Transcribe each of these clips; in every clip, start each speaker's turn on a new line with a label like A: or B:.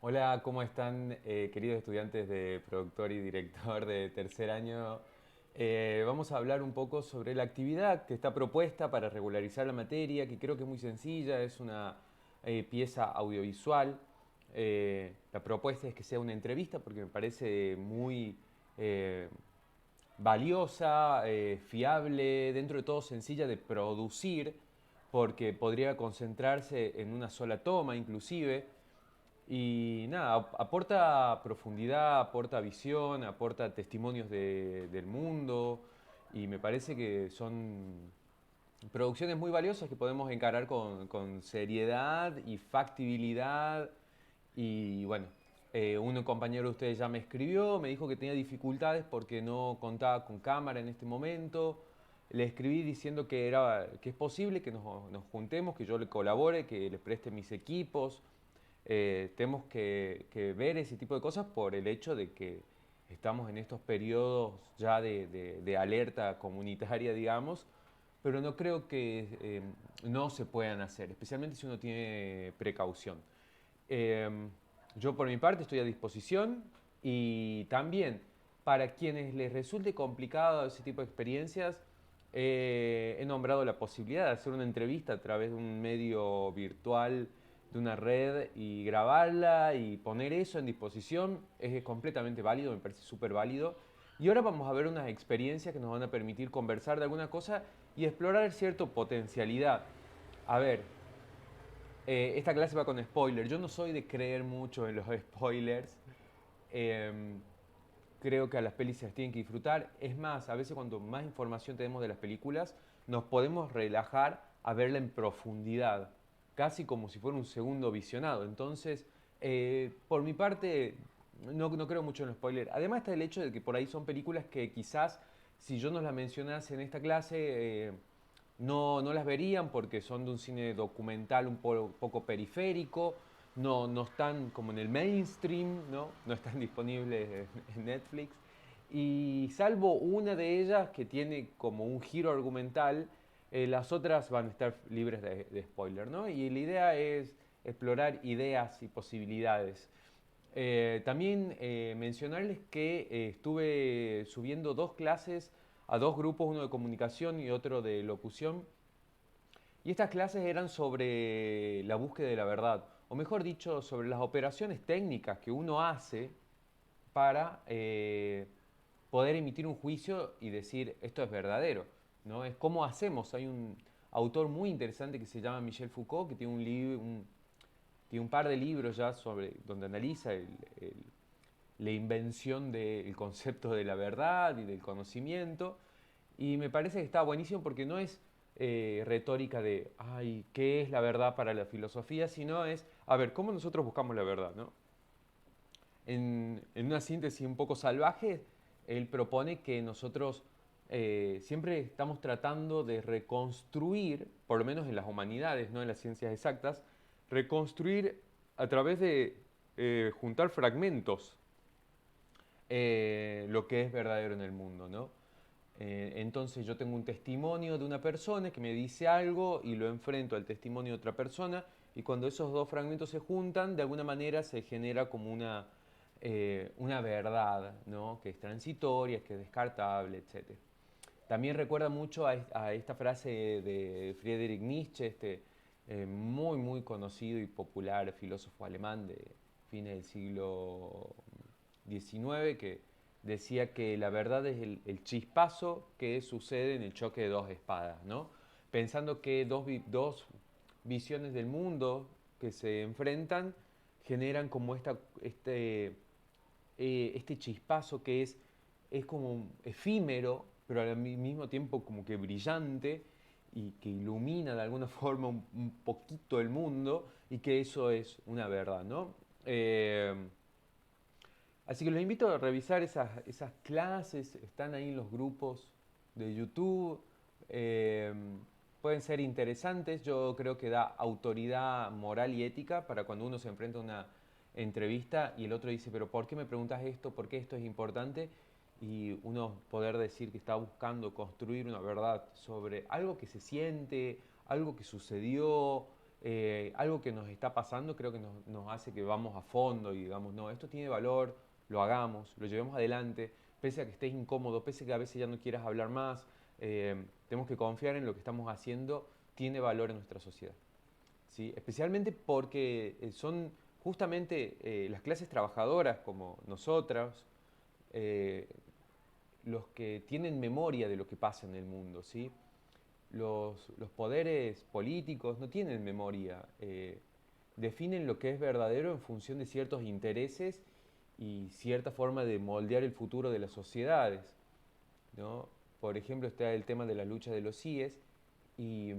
A: Hola, ¿cómo están queridos estudiantes de productor y director de tercer año? Vamos a hablar un poco sobre la actividad que está propuesta para regularizar la materia, que creo que es muy sencilla, es una pieza audiovisual. La propuesta es que sea una entrevista porque me parece muy eh, valiosa, fiable, dentro de todo sencilla de producir, porque podría concentrarse en una sola toma inclusive. Y nada, aporta profundidad, aporta visión, aporta testimonios del mundo y me parece que son producciones muy valiosas que podemos encarar con seriedad y factibilidad. Y bueno, un compañero de ustedes ya me escribió, me dijo que tenía dificultades porque no contaba con cámara en este momento. Le escribí diciendo que es posible que nos juntemos, que yo le colabore, que le preste mis equipos. Tenemos que ver ese tipo de cosas por el hecho de que estamos en estos periodos ya de alerta comunitaria, digamos, pero no creo que no se puedan hacer, especialmente si uno tiene precaución. Eh, yo por mi parte estoy a disposición y también para quienes les resulte complicado ese tipo de experiencias, he nombrado la posibilidad de hacer una entrevista a través de un medio virtual, de una red y grabarla y poner eso en disposición. Es completamente válido, me parece súper válido. Y ahora vamos a ver unas experiencias que nos van a permitir conversar de alguna cosa y explorar cierta potencialidad. A ver, esta clase va con spoilers. Yo no soy de creer mucho en los spoilers. Em, Creo que a las pelis se las tienen que disfrutar. Es más, a veces cuando más información tenemos de las películas, nos podemos relajar a verla en profundidad, casi como si fuera un segundo visionado. Entonces, por mi parte, no creo mucho en los spoilers. Además está el hecho de que por ahí son películas que quizás, si yo no las mencionase en esta clase, no las verían porque son de un cine documental poco periférico, no están como en el mainstream, no están disponibles en Netflix. Y salvo una de ellas que tiene como un giro argumental, las otras van a estar libres de spoiler, ¿no? Y la idea es explorar ideas y posibilidades. También mencionarles que estuve subiendo dos clases a dos grupos, uno de comunicación y otro de locución. Y estas clases eran sobre la búsqueda de la verdad, o mejor dicho, sobre las operaciones técnicas que uno hace para poder emitir un juicio y decir esto es verdadero, ¿no? Es cómo hacemos. Hay un autor muy interesante que se llama Michel Foucault, que tiene tiene un par de libros ya sobre, donde analiza la invención del concepto de la verdad y del conocimiento. Y me parece que está buenísimo porque no es retórica de, ay, ¿qué es la verdad para la filosofía? Sino es, a ver, ¿cómo nosotros buscamos la verdad? ¿No? En una síntesis un poco salvaje, él propone que nosotros siempre estamos tratando de reconstruir, por lo menos en las humanidades, no en las ciencias exactas, reconstruir a través de juntar fragmentos lo que es verdadero en el mundo, ¿no? Entonces yo tengo un testimonio de una persona que me dice algo y lo enfrento al testimonio de otra persona y cuando esos dos fragmentos se juntan, de alguna manera se genera como una verdad, ¿no? Que es transitoria, que es descartable, etc. También recuerda mucho a esta frase de Friedrich Nietzsche, este muy conocido y popular filósofo alemán de fines del siglo XIX, que decía que la verdad es el chispazo que sucede en el choque de dos espadas, ¿no? Pensando que dos visiones del mundo que se enfrentan generan como este chispazo que es como efímero, pero al mismo tiempo como que brillante y que ilumina de alguna forma un poquito el mundo y que eso es una verdad, ¿no? Así que los invito a revisar esas clases, están ahí en los grupos de YouTube, eh, pueden ser interesantes, yo creo que da autoridad moral y ética para cuando uno se enfrenta a una entrevista y el otro dice, pero ¿por qué me preguntas esto? ¿Por qué esto es importante? Y uno poder decir que está buscando construir una verdad sobre algo que se siente, algo que sucedió, algo que nos está pasando creo que nos hace que vamos a fondo y digamos, no, esto tiene valor, lo hagamos, lo llevemos adelante, pese a que estés incómodo, pese a que a veces ya no quieras hablar más, tenemos que confiar en lo que estamos haciendo, tiene valor en nuestra sociedad. ¿Sí? Especialmente porque son justamente las clases trabajadoras como nosotras, eh, los que tienen memoria de lo que pasa en el mundo, ¿sí? Los poderes políticos no tienen memoria, definen lo que es verdadero en función de ciertos intereses y cierta forma de moldear el futuro de las sociedades, ¿no? Por ejemplo, está el tema de la lucha de los CIES y,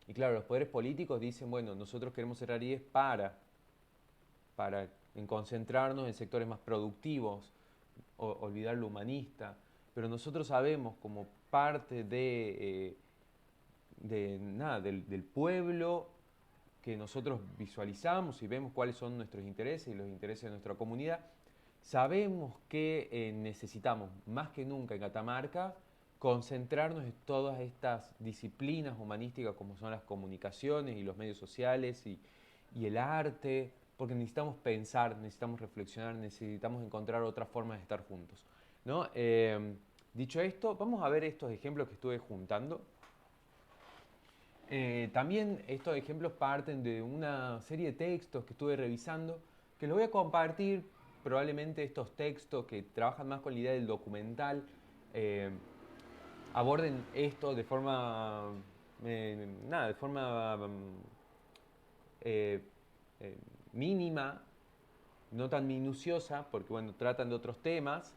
A: y claro, los poderes políticos dicen, bueno, nosotros queremos cerrar IES para concentrarnos en sectores más productivos, olvidar lo humanista, pero nosotros sabemos como parte de nada, del pueblo que nosotros visualizamos y vemos cuáles son nuestros intereses y los intereses de nuestra comunidad, sabemos que necesitamos más que nunca en Catamarca concentrarnos en todas estas disciplinas humanísticas como son las comunicaciones y los medios sociales y el arte, porque necesitamos pensar, necesitamos reflexionar, necesitamos encontrar otras formas de estar juntos, ¿no? Dicho esto, vamos a ver estos ejemplos que estuve juntando. También estos ejemplos parten de una serie de textos que estuve revisando, que los voy a compartir. Probablemente estos textos que trabajan más con la idea del documental eh, aborden esto de forma, nada, de forma eh, eh, mínima, no tan minuciosa, porque bueno, tratan de otros temas,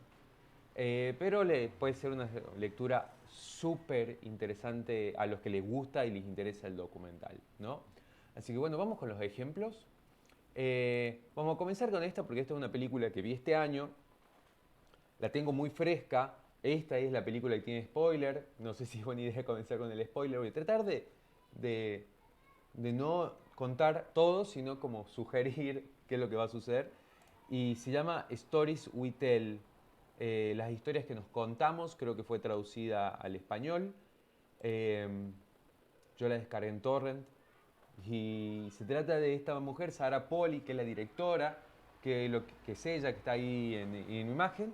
A: pero puede ser una lectura súper interesante a los que les gusta y les interesa el documental, ¿no? Así que bueno, vamos con los ejemplos. Vamos a comenzar con esta porque esta es una película que vi este año, la tengo muy fresca. Esta es la película que tiene spoiler, no sé si es buena idea comenzar con el spoiler, voy a tratar de, de no contar todo, sino como sugerir qué es lo que va a suceder. Y se llama Stories We Tell, las historias que nos contamos, creo que fue traducida al español. Eh, yo la descargué en Torrent. Y se trata de esta mujer, Sarah Polley, que es la directora, que es ella, que está ahí en imagen,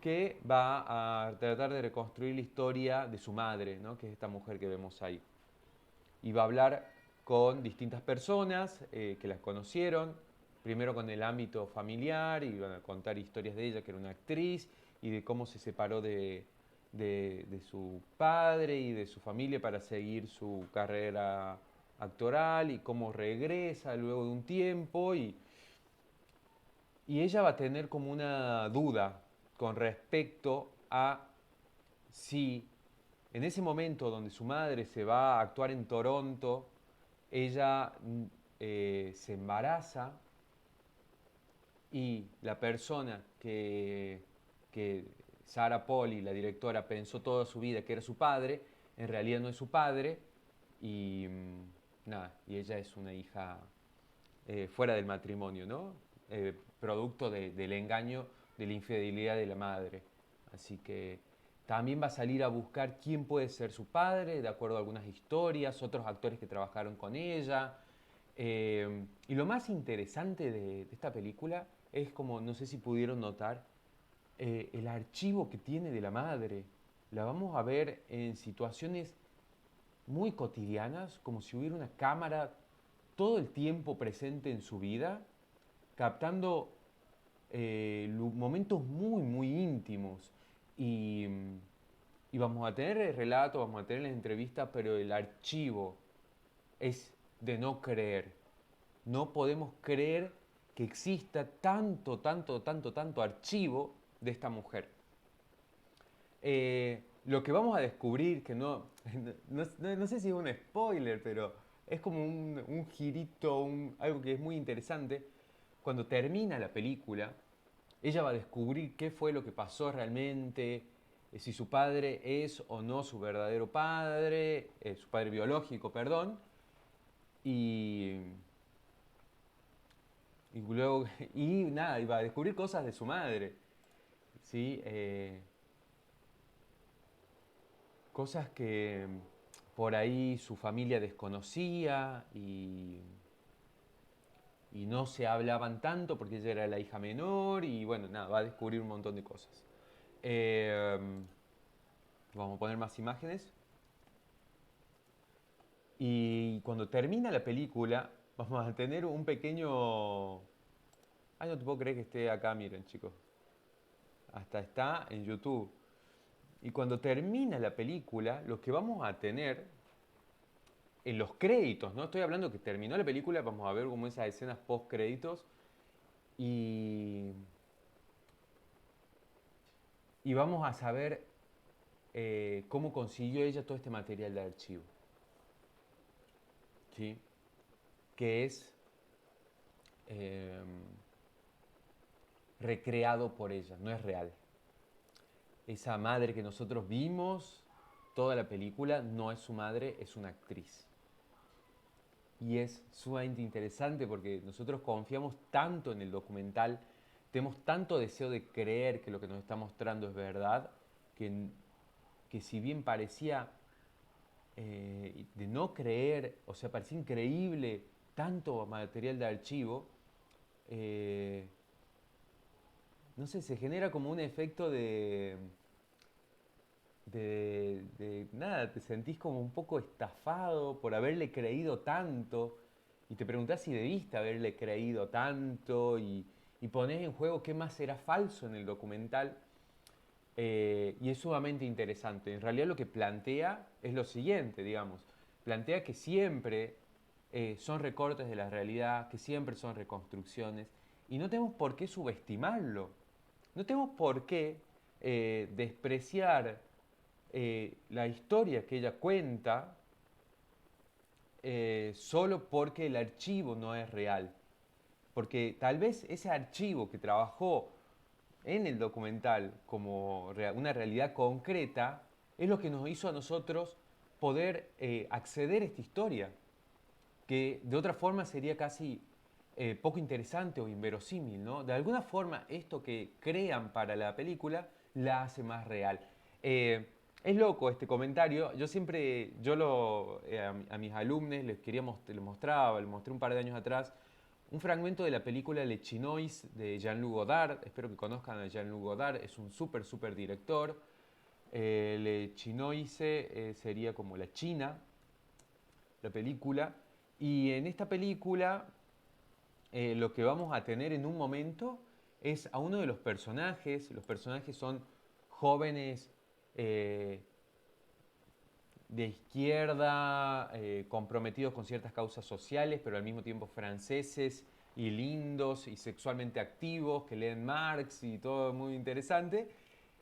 A: que va a tratar de reconstruir la historia de su madre, ¿no? Que es esta mujer que vemos ahí. Y va a hablar con distintas personas que las conocieron, primero con el ámbito familiar, y van a contar historias de ella, que era una actriz, y de cómo se separó de su padre y de su familia para seguir su carrera actoral, y cómo regresa luego de un tiempo, y ella va a tener como una duda con respecto a si en ese momento donde su madre se va a actuar en Toronto, ella se embaraza y la persona que Sarah Polley, la directora, pensó toda su vida que era su padre, en realidad no es su padre y nada, y ella es una hija fuera del matrimonio, ¿no? Producto del engaño, de la infidelidad de la madre. Así que también va a salir a buscar quién puede ser su padre, de acuerdo a algunas historias, otros actores que trabajaron con ella. Y lo más interesante de esta película es como, no sé si pudieron notar, el archivo que tiene de la madre. La vamos a ver en situaciones muy cotidianas, como si hubiera una cámara todo el tiempo presente en su vida, captando momentos muy, muy íntimos. Y, y vamos a tener el relato, vamos a tener la entrevista, pero el archivo es de no creer. No podemos creer que exista tanto, tanto, tanto, tanto archivo de esta mujer. Lo que vamos a descubrir, que no sé si es un spoiler, pero es como un girito, algo que es muy interesante. Cuando termina la película, ella va a descubrir qué fue lo que pasó realmente, si su padre es o no su verdadero padre, su padre biológico, perdón, y, y luego, y nada, y va a descubrir cosas de su madre, ¿sí? Cosas por ahí su familia desconocía y no se hablaban tanto porque ella era la hija menor y bueno, nada, va a descubrir un montón de cosas. Eh, Vamos a poner más imágenes. Y cuando termina la película, vamos a tener un pequeño... Ay, no te puedo creer que esté acá, miren chicos. Hasta está en YouTube. Y cuando termina la película, lo que vamos a tener en los créditos, ¿no? Estoy hablando que terminó la película, vamos a ver como esas escenas post créditos y, y vamos a saber cómo consiguió ella todo este material de archivo, ¿sí? Que es eh, recreado por ella, no es real. Esa madre que nosotros vimos, toda la película, no es su madre, es una actriz. Y es sumamente interesante porque nosotros confiamos tanto en el documental, tenemos tanto deseo de creer que lo que nos está mostrando es verdad, que, que si bien parecía de no creer, o sea, parecía increíble tanto material de archivo, eh, no sé, se genera como un efecto nada, te sentís como un poco estafado por haberle creído tanto y te preguntás si debiste haberle creído tanto y ponés en juego qué más será falso en el documental y es sumamente interesante. En realidad lo que plantea es lo siguiente, digamos, plantea que siempre son recortes de la realidad, que siempre son reconstrucciones y no tenemos por qué subestimarlo, no tenemos por qué despreciar la historia que ella cuenta solo porque el archivo no es real. Porque tal vez ese archivo que trabajó en el documental como una realidad concreta es lo que nos hizo a nosotros poder acceder a esta historia, que de otra forma sería casi poco interesante o inverosímil, ¿no? De alguna forma esto que crean para la película la hace más real. Eh, es loco este comentario. Yo siempre, a mis alumnos les mostraba, les mostré un par de años atrás, un fragmento de la película Le Chinois de Jean-Luc Godard. Espero que conozcan a Jean-Luc Godard, es un súper director. Le Chinoise sería como la China, la película. Y en esta película lo que vamos a tener en un momento es a uno de los personajes son jóvenes eh, de izquierda, comprometidos con ciertas causas sociales, pero al mismo tiempo franceses y lindos y sexualmente activos, que leen Marx y todo muy interesante.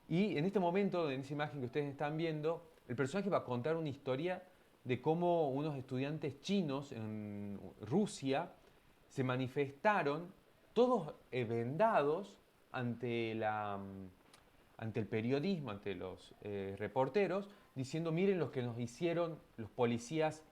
A: Y en este momento, en esa imagen que ustedes están viendo, el personaje va a contar una historia de cómo unos estudiantes chinos en Rusia se manifestaron todos vendados ante, ante el periodismo, ante los reporteros, diciendo miren lo que nos hicieron los policías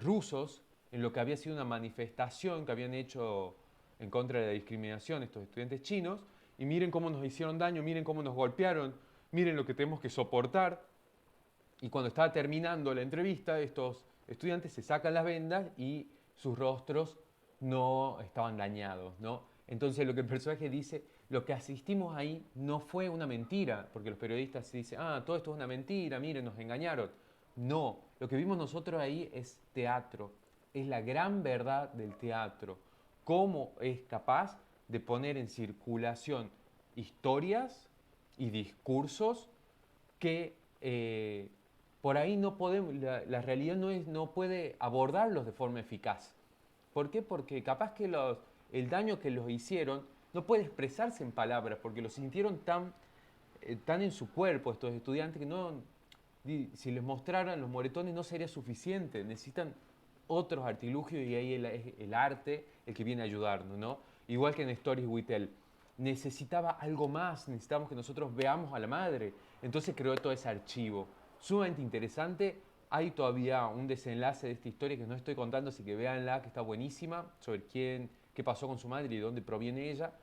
A: rusos en lo que había sido una manifestación que habían hecho en contra de la discriminación estos estudiantes chinos, y miren cómo nos hicieron daño, miren cómo nos golpearon, miren lo que tenemos que soportar. Y cuando estaba terminando la entrevista, estos estudiantes se sacan las vendas y sus rostros no estaban dañados, ¿no? Entonces lo que el personaje dice, lo que asistimos ahí no fue una mentira, porque los periodistas dicen, ah, todo esto es una mentira, miren, nos engañaron. No, lo que vimos nosotros ahí es teatro, es la gran verdad del teatro, cómo es capaz de poner en circulación historias y discursos que por ahí no podemos, la realidad no puede abordarlos de forma eficaz. ¿Por qué? Porque capaz que el daño que los hicieron no puede expresarse en palabras, porque lo sintieron tan en su cuerpo estos estudiantes que no, si les mostraran los moretones no sería suficiente, necesitan otros artilugios y ahí es el arte el que viene a ayudarnos, ¿no? Igual que en Stories We Tell. Necesitaba algo más, necesitamos que nosotros veamos a la madre. Entonces creó todo ese archivo. Sumamente interesante. Hay todavía un desenlace de esta historia que no estoy contando, así que véanla, que está buenísima, sobre qué pasó con su madre y de dónde proviene ella.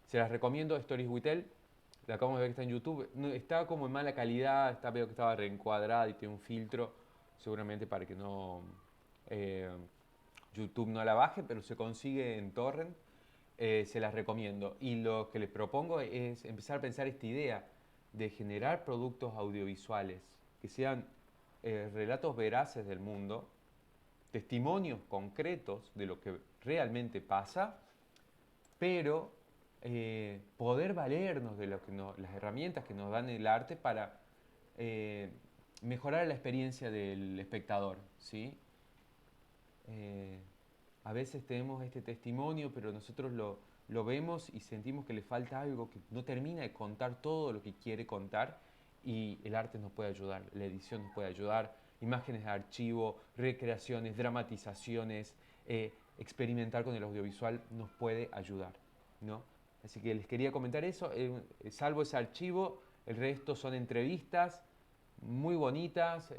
A: Se las recomiendo, Stories We Tell. La acabamos de ver que está en YouTube. No, está como en mala calidad, veo que estaba reencuadrada y tiene un filtro. seguramente para que no eh, YouTube no la baje, pero se consigue en torrent. Se las recomiendo. Y lo que les propongo es empezar a pensar esta idea de generar productos audiovisuales que sean relatos veraces del mundo, testimonios concretos de lo que realmente pasa, pero poder valernos de lo que las herramientas que nos dan el arte para eh, mejorar la experiencia del espectador, ¿sí? Eh, a veces tenemos este testimonio, pero nosotros lo vemos y sentimos que le falta algo, que no termina de contar todo lo que quiere contar, y el arte nos puede ayudar, la edición nos puede ayudar, imágenes de archivo, recreaciones, dramatizaciones, experimentar con el audiovisual nos puede ayudar, ¿no? Así que les quería comentar eso, salvo ese archivo, el resto son entrevistas muy bonitas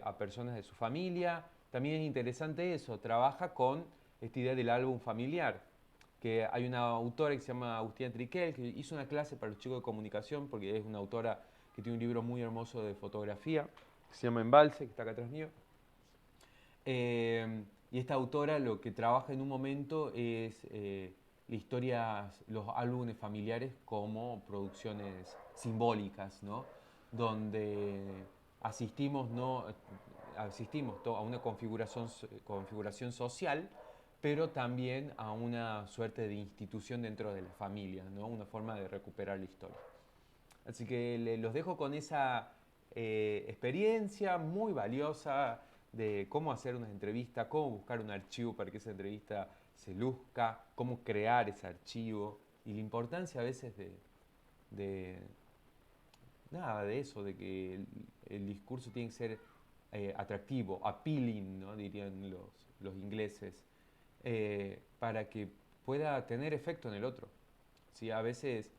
A: a personas de su familia. También es interesante eso, trabaja con esta idea del álbum familiar, que hay una autora que se llama Agustina Triquel, que hizo una clase para los chicos de comunicación, porque es una autora que tiene un libro muy hermoso de fotografía, que se llama Embalse, que está acá atrás mío. Y esta autora lo que trabaja en un momento es historias, los álbumes familiares como producciones simbólicas, ¿no? Donde asistimos, ¿no? asistimos a una configuración social, pero también a una suerte de institución dentro de la familia, ¿no? Una forma de recuperar la historia. Así que los dejo con esa experiencia muy valiosa de cómo hacer una entrevista, cómo buscar un archivo para que esa entrevista se luzca, cómo crear ese archivo y la importancia a veces de nada de eso, de que el discurso tiene que ser atractivo, appealing, ¿no? Dirían los ingleses, para que pueda tener efecto en el otro. ¿Sí? A veces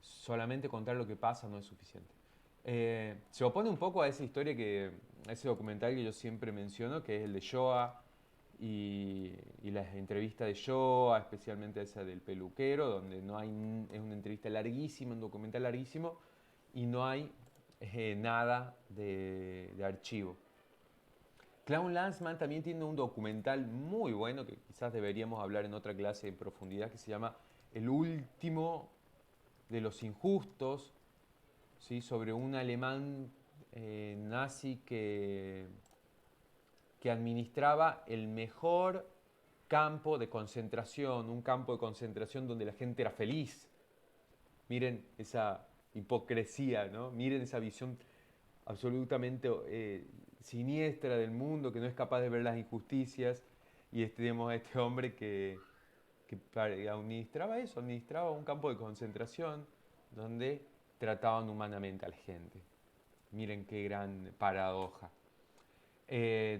A: solamente contar lo que pasa no es suficiente. Se opone un poco a esa historia a ese documental que yo siempre menciono, que es el de Shoah y las entrevistas de Shoah, especialmente esa del peluquero, donde no hay, es una entrevista larguísima, un documental larguísimo, y no hay nada de archivo. Clown Lanzmann también tiene un documental muy bueno que quizás deberíamos hablar en otra clase en profundidad, que se llama El último de los injustos, ¿sí? Sobre un alemán nazi que administraba el mejor campo de concentración, un campo de concentración donde la gente era feliz. Miren esa hipocresía, ¿no? Miren esa visión absolutamente siniestra del mundo, que no es capaz de ver las injusticias, y tenemos a este hombre que administraba eso, administraba un campo de concentración donde trataban humanamente a la gente. Miren qué gran paradoja.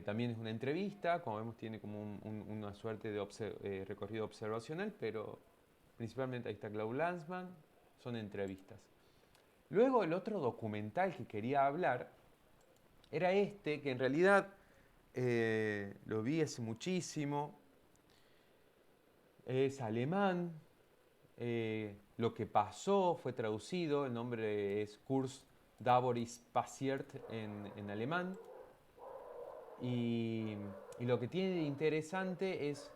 A: También es una entrevista, como vemos tiene como una suerte de recorrido observacional, pero principalmente ahí está Klaus Lanzmann, son entrevistas. Luego el otro documental que quería hablar era este, que en realidad lo vi hace muchísimo, es alemán, lo que pasó fue traducido, el nombre es Kurs Davoris Passiert en alemán. Y, y, lo que tiene de interesante es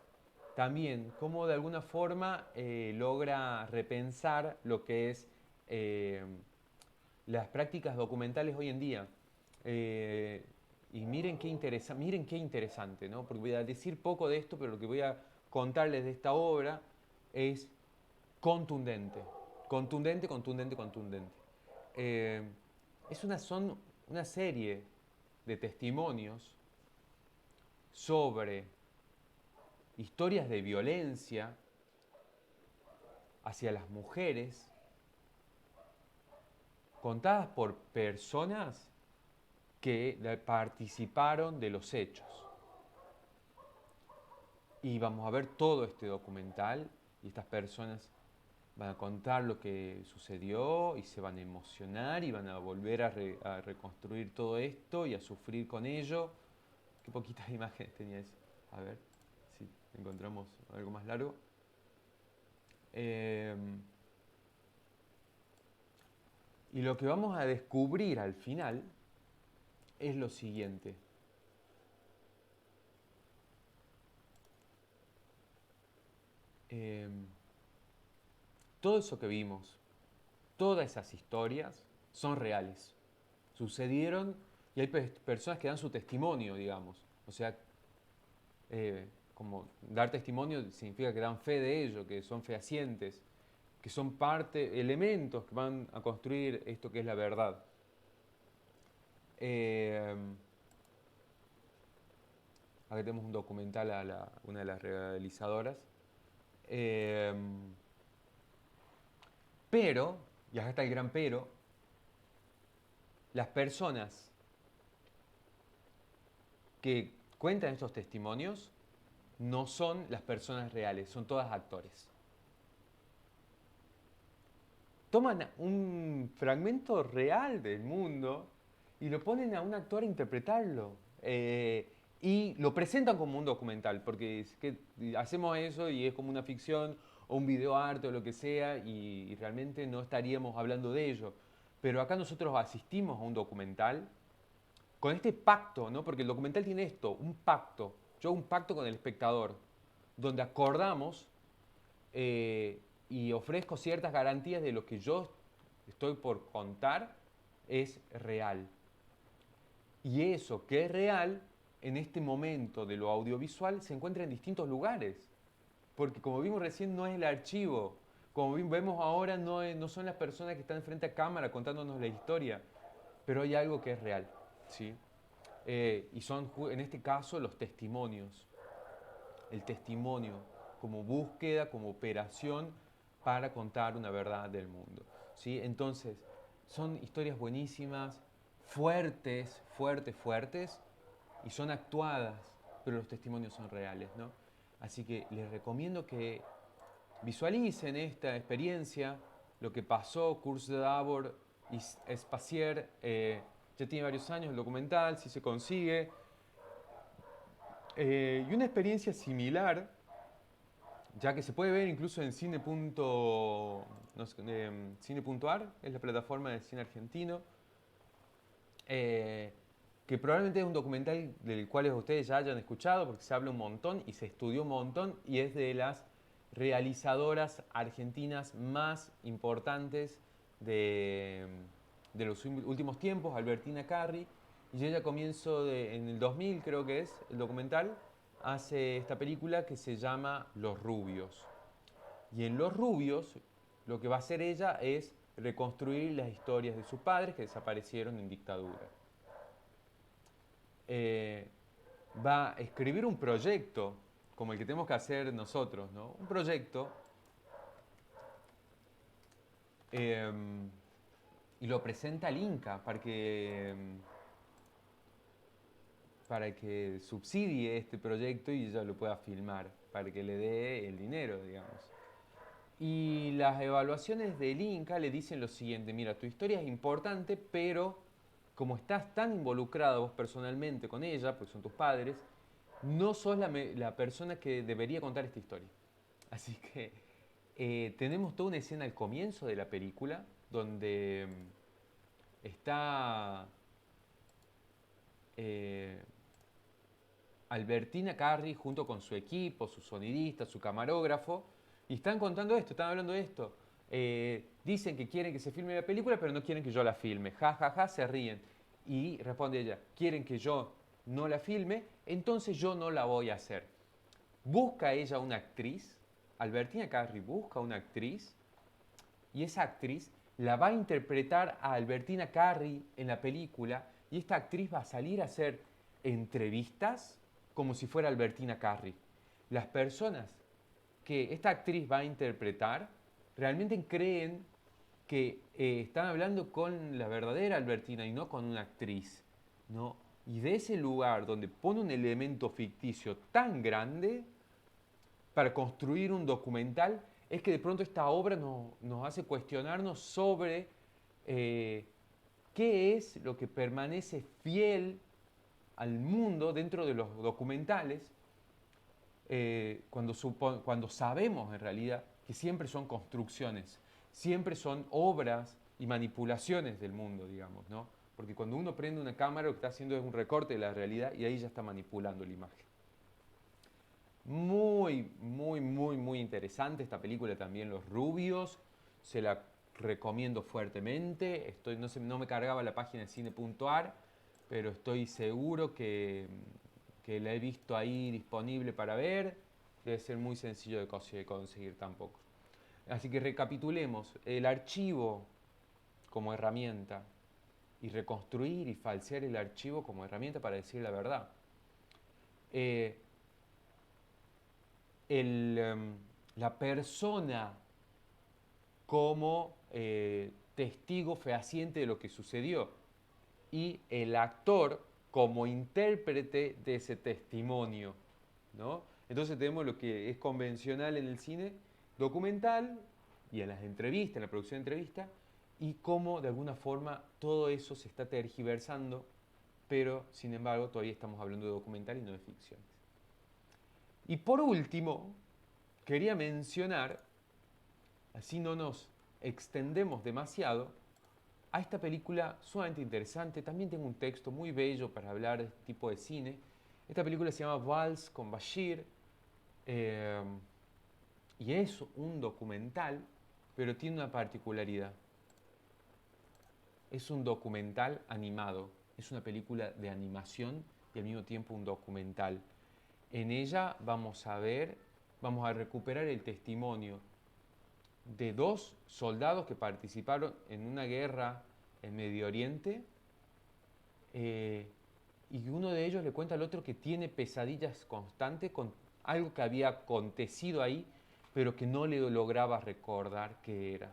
A: también cómo de alguna forma logra repensar lo que es las prácticas documentales hoy en día. Eh, y miren qué interesante, ¿no? Porque voy a decir poco de esto, pero lo que voy a contarles de esta obra es contundente, contundente, contundente, contundente. Eh, son una serie de testimonios sobre historias de violencia hacia las mujeres contadas por personas que participaron de los hechos. Y vamos a ver todo este documental y estas personas van a contar lo que sucedió y se van a emocionar y van a volver a reconstruir todo esto y a sufrir con ello. Qué poquitas imágenes tenía eso. A ver si encontramos algo más largo. Y lo que vamos a descubrir al final es lo siguiente. eh, todo eso que vimos, todas esas historias son reales. Sucedieron y hay personas que dan su testimonio, digamos. O sea, como dar testimonio significa que dan fe de ello, que son fehacientes, que son parte, elementos que van a construir esto que es la verdad. Eh, Acá tenemos un documental a una de las realizadoras. Eh, pero, y acá está el gran pero, las personas que cuentan estos testimonios no son las personas reales, son todas actores. Toman un fragmento real del mundo y lo ponen a un actor a interpretarlo. Y lo presentan como un documental, porque es que hacemos eso y es como una ficción o un videoarte o lo que sea y realmente no estaríamos hablando de ello. Pero acá nosotros asistimos a un documental con este pacto, ¿no? Porque el documental tiene esto, un pacto. Yo hago un pacto con el espectador, donde acordamos y ofrezco ciertas garantías de lo que yo estoy por contar es real. Y eso que es real, en este momento de lo audiovisual, se encuentra en distintos lugares. Porque como vimos recién, no es el archivo. Como vemos ahora, no son las personas que están frente a cámara contándonos la historia. Pero hay algo que es real. ¿Sí? Y son, en este caso, los testimonios. El testimonio como búsqueda, como operación para contar una verdad del mundo. ¿Sí? Entonces, son historias buenísimas, fuertes, fuertes, fuertes, y son actuadas, pero los testimonios son reales, ¿no? Así que les recomiendo que visualicen esta experiencia, lo que pasó, Cours de Davor y Espacier, ya tiene varios años el documental, si se consigue, y una experiencia similar, ya que se puede ver incluso en no sé, cine.ar, es la plataforma de cine argentino, eh, que probablemente es un documental del cual ustedes ya hayan escuchado, porque se habla un montón y se estudió un montón, y es de las realizadoras argentinas más importantes de los últimos tiempos, Albertina Carri, y ella en el 2000 creo que es, el documental, hace esta película que se llama Los Rubios. Y en Los Rubios, lo que va a hacer ella es reconstruir las historias de sus padres que desaparecieron en dictadura. Eh, Va a escribir un proyecto, como el que tenemos que hacer nosotros, ¿no? Un proyecto, eh, y lo presenta al Inca para que subsidie este proyecto y ella lo pueda filmar, para que le dé el dinero, digamos. Y las evaluaciones del Inca le dicen lo siguiente: mira, tu historia es importante, pero como estás tan involucrado vos personalmente con ella, pues son tus padres, no sos la persona que debería contar esta historia. Así que tenemos toda una escena al comienzo de la película donde está eh, Albertina Carri junto con su equipo, su sonidista, su camarógrafo, y están contando esto, están hablando de esto. Dicen que quieren que se filme la película, pero no quieren que yo la filme. Ja, ja, ja, se ríen. Y responde ella: quieren que yo no la filme, entonces yo no la voy a hacer. Busca ella una actriz, Albertina Carri busca una actriz, y esa actriz la va a interpretar a Albertina Carri en la película, y esta actriz va a salir a hacer entrevistas como si fuera Albertina Carri. Las personas que esta actriz va a interpretar realmente creen que están hablando con la verdadera Albertina y no con una actriz, ¿no? Y de ese lugar donde pone un elemento ficticio tan grande para construir un documental, es que de pronto esta obra nos hace cuestionarnos sobre qué es lo que permanece fiel al mundo dentro de los documentales, cuando sabemos en realidad que siempre son construcciones, siempre son obras y manipulaciones del mundo, digamos, ¿no? Porque cuando uno prende una cámara, lo que está haciendo es un recorte de la realidad y ahí ya está manipulando la imagen. Muy, muy, muy, muy interesante esta película también, Los Rubios. Se la recomiendo fuertemente. No sé, no me cargaba la página de cine.ar, pero estoy seguro que la he visto ahí disponible para ver. Debe ser muy sencillo de conseguir tampoco. Así que recapitulemos. El archivo como herramienta y reconstruir y falsear el archivo como herramienta para decir la verdad. Eh, la persona como testigo fehaciente de lo que sucedió y el actor como intérprete de ese testimonio, ¿no? Entonces tenemos lo que es convencional en el cine documental y en las entrevistas, en la producción de entrevistas, y cómo de alguna forma todo eso se está tergiversando, pero sin embargo todavía estamos hablando de documental y no de ficciones. Y por último, quería mencionar, así no nos extendemos demasiado, a esta película sumamente interesante. También tengo un texto muy bello para hablar de este tipo de cine. Esta película se llama Vals con Bashir eh, y es un documental, pero tiene una particularidad. Es un documental animado. Es una película de animación y al mismo tiempo un documental. En ella vamos a recuperar el testimonio de dos soldados que participaron en una guerra en Medio Oriente eh, y uno de ellos le cuenta al otro que tiene pesadillas constantes con algo que había acontecido ahí, pero que no le lograba recordar qué era.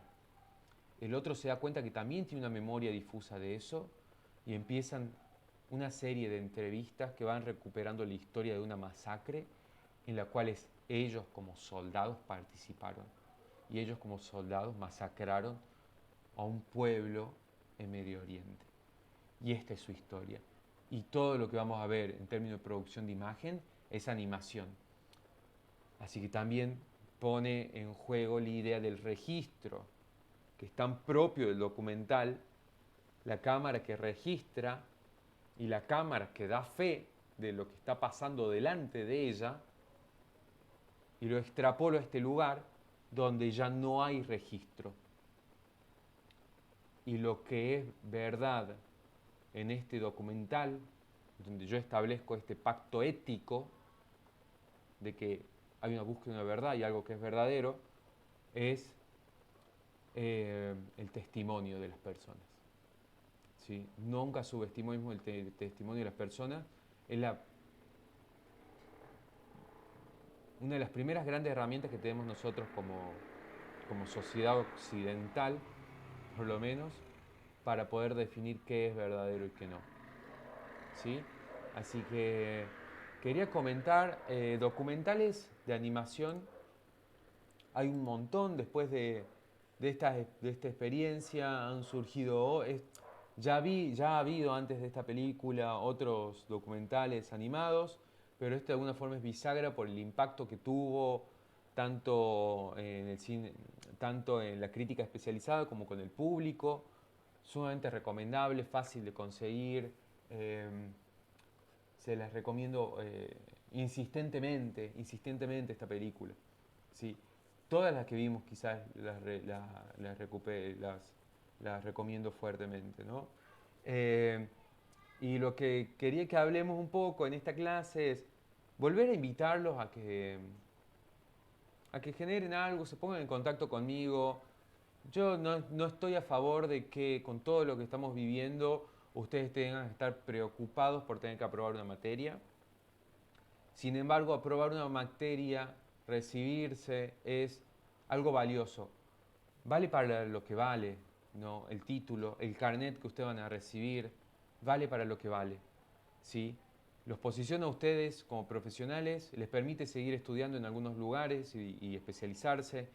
A: El otro se da cuenta que también tiene una memoria difusa de eso y empiezan una serie de entrevistas que van recuperando la historia de una masacre en la cual ellos como soldados participaron y ellos como soldados masacraron a un pueblo en Medio Oriente. Y esta es su historia. Y todo lo que vamos a ver en términos de producción de imagen es animación. Así que también pone en juego la idea del registro, que es tan propio del documental, la cámara que registra y la cámara que da fe de lo que está pasando delante de ella, y lo extrapolo a este lugar donde ya no hay registro. Y lo que es verdad en este documental, donde yo establezco este pacto ético de que hay una búsqueda de una verdad y algo que es verdadero, es el testimonio de las personas. ¿Sí? Nunca subestimemos el testimonio de las personas. Es una de las primeras grandes herramientas que tenemos nosotros como sociedad occidental, por lo menos, para poder definir qué es verdadero y qué no. ¿Sí? Así que quería comentar documentales de animación. Hay un montón después de esta experiencia, han surgido, ya ha habido antes de esta película otros documentales animados, pero este de alguna forma es bisagra por el impacto que tuvo tanto en el cine, tanto en la crítica especializada como con el público. Sumamente recomendable, fácil de conseguir. eh, Se las recomiendo insistentemente esta película. ¿Sí? Todas las que vimos quizás las recomiendo fuertemente, ¿no? Eh, y lo que quería que hablemos un poco en esta clase es volver a invitarlos a que generen algo, se pongan en contacto conmigo. Yo no estoy a favor de que con todo lo que estamos viviendo ustedes tengan que estar preocupados por tener que aprobar una materia. Sin embargo, aprobar una materia, recibirse, es algo valioso. Vale para lo que vale, ¿no? El título, el carnet que ustedes van a recibir, vale para lo que vale. ¿Sí? Los posiciona a ustedes como profesionales, les permite seguir estudiando en algunos lugares y especializarse,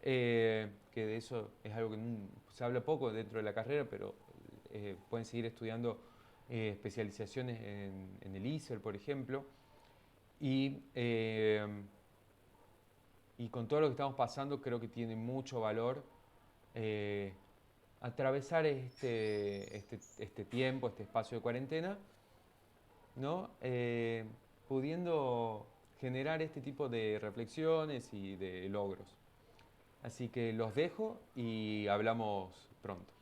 A: que de eso es algo que se habla poco dentro de la carrera, pero pueden seguir estudiando especializaciones en el ISER, por ejemplo. Y, eh, y con todo lo que estamos pasando, creo que tiene mucho valor eh, atravesar este espacio de cuarentena, ¿no? Pudiendo generar este tipo de reflexiones y de logros. Así que los dejo y hablamos pronto.